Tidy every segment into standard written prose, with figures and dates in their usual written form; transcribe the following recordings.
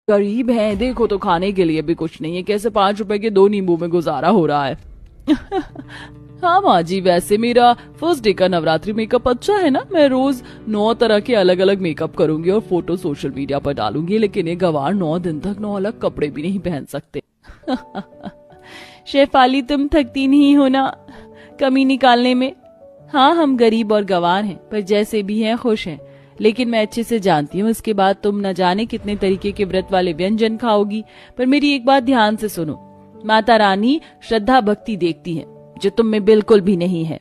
गरीब हैं, देखो तो खाने के लिए भी कुछ नहीं है, कैसे 5 रुपए के 2 नींबू में गुजारा हो रहा है। हाँ माँ जी, वैसे मेरा फर्स्ट डे का नवरात्रि मेकअप अच्छा है ना, मैं रोज 9 तरह के अलग अलग मेकअप करूंगी और फोटो सोशल मीडिया पर डालूंगी, लेकिन ये गवार 9 दिन तक 9 अलग कपड़े भी नहीं पहन सकते। शेफाली, तुम थकती नहीं हो ना कमी निकालने में? हाँ, हम गरीब और गवार हैं, पर जैसे भी हैं खुश हैं। लेकिन मैं अच्छे से जानती हूँ इसके बाद तुम न जाने कितने तरीके के व्रत वाले व्यंजन खाओगी। पर मेरी एक बात ध्यान से सुनो, माता रानी श्रद्धा भक्ति देखती है, जो तुम में बिल्कुल भी नहीं है।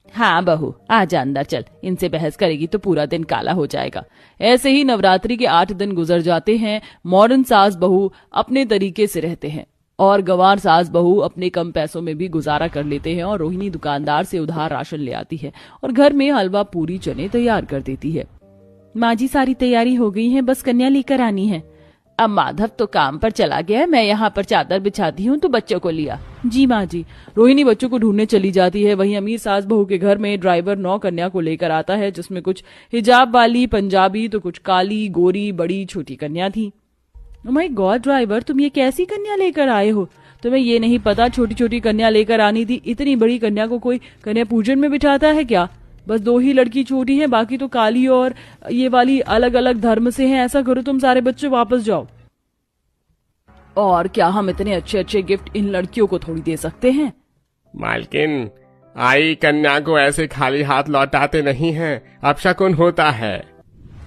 हाँ बहू, आ जा अंदर चल, इनसे बहस करेगी तो पूरा दिन काला हो जाएगा। ऐसे ही नवरात्रि के 8 दिन गुजर जाते हैं। मॉडर्न सास बहू अपने तरीके से रहते हैं और गंवार सास बहू अपने कम पैसों में भी गुजारा कर लेते हैं और रोहिणी दुकानदार से उधार राशन ले आती है और घर में हलवा पूरी चने तैयार कर देती है। माँ जी, सारी तैयारी हो गई है, बस कन्या लेकर आनी है। अब माधव तो काम पर चला गया है, मैं यहाँ पर चादर बिछाती हूँ तो बच्चों को लिया। जी माँ जी। रोहिणी बच्चों को ढूंढने चली जाती है। वहीं अमीर सास बहू के घर में ड्राइवर 9 कन्या को लेकर आता है, जिसमें कुछ हिजाब वाली पंजाबी तो कुछ काली गोरी बड़ी छोटी कन्या थी। ओह माय गॉड ड्राइवर, तुम ये कैसी कन्या लेकर आए हो? तुम्हें ये नहीं पता छोटी छोटी कन्या लेकर आनी थी? इतनी बड़ी कन्या को कोई कन्या पूजन में बिठाता है क्या? बस 2 ही लड़की छोटी हैं, बाकी तो काली और ये वाली अलग अलग धर्म से हैं। ऐसा करो, तुम सारे बच्चे वापस जाओ। और क्या हम इतने अच्छे अच्छे गिफ्ट इन लड़कियों को थोड़ी दे सकते हैं? मालकिन, आई कन्या को ऐसे खाली हाथ लौटाते नहीं हैं, अपशकुन होता है।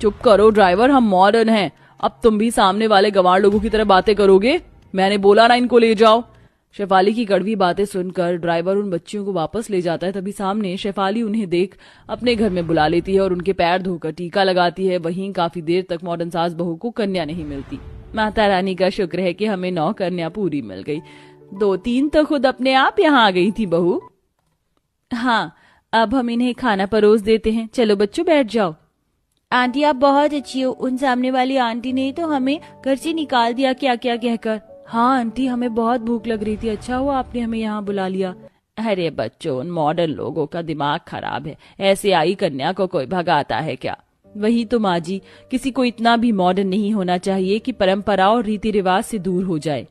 चुप करो ड्राइवर, हम मॉडर्न हैं। अब तुम भी सामने वाले गंवार लोगों की तरह बातें करोगे? मैंने बोला ना इनको ले जाओ। शेफाली की कड़वी बातें सुनकर ड्राइवर उन बच्चियों को वापस ले जाता है। तभी सामने शेफाली उन्हें देख अपने घर में बुला लेती है और उनके पैर धोकर टीका लगाती है। वहीं काफी देर तक मॉडर्न सास बहू को कन्या नहीं मिलती। माता रानी का शुक्र है कि हमें 9 कन्या पूरी मिल गई, 2-3 तो खुद अपने आप यहाँ आ गई थी बहू। हाँ, अब हम इन्हें खाना परोस देते हैं। चलो बच्चों, बैठ जाओ। आंटी, आप बहुत अच्छी हो। उन सामने वाली आंटी ने तो हमें घर से निकाल दिया क्या क्या कहकर। हाँ आंटी, हमें बहुत भूख लग रही थी, अच्छा हुआ आपने हमें यहाँ बुला लिया। अरे बच्चों, उन मॉडर्न लोगों का दिमाग खराब है, ऐसे आई कन्या को कोई भगाता है क्या? वही तो माँ जी, किसी को इतना भी मॉडर्न नहीं होना चाहिए कि परंपरा और रीति रिवाज से दूर हो जाए।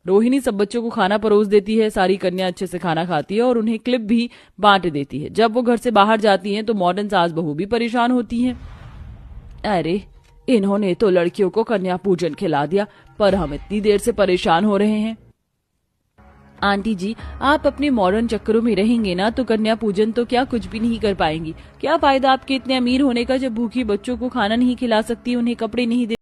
रोहिणी सब बच्चों को खाना परोस देती है। सारी कन्या अच्छे से खाना खाती है और उन्हें क्लिप भी बांट देती है। जब वो घर से बाहर जाती हैं तो मॉडर्न सास बहू भी परेशान होती हैं। अरे, इन्होंने तो लड़कियों को कन्या पूजन खिला दिया, पर हम इतनी देर से परेशान हो रहे हैं। आंटी जी, आप अपने मॉडर्न चक्करों में रहेंगे ना तो कन्या पूजन तो क्या कुछ भी नहीं कर पाएंगी। क्या फायदा आपके इतने अमीर होने का जब भूखी बच्चों को खाना नहीं खिला सकती, उन्हें कपड़े नहीं दे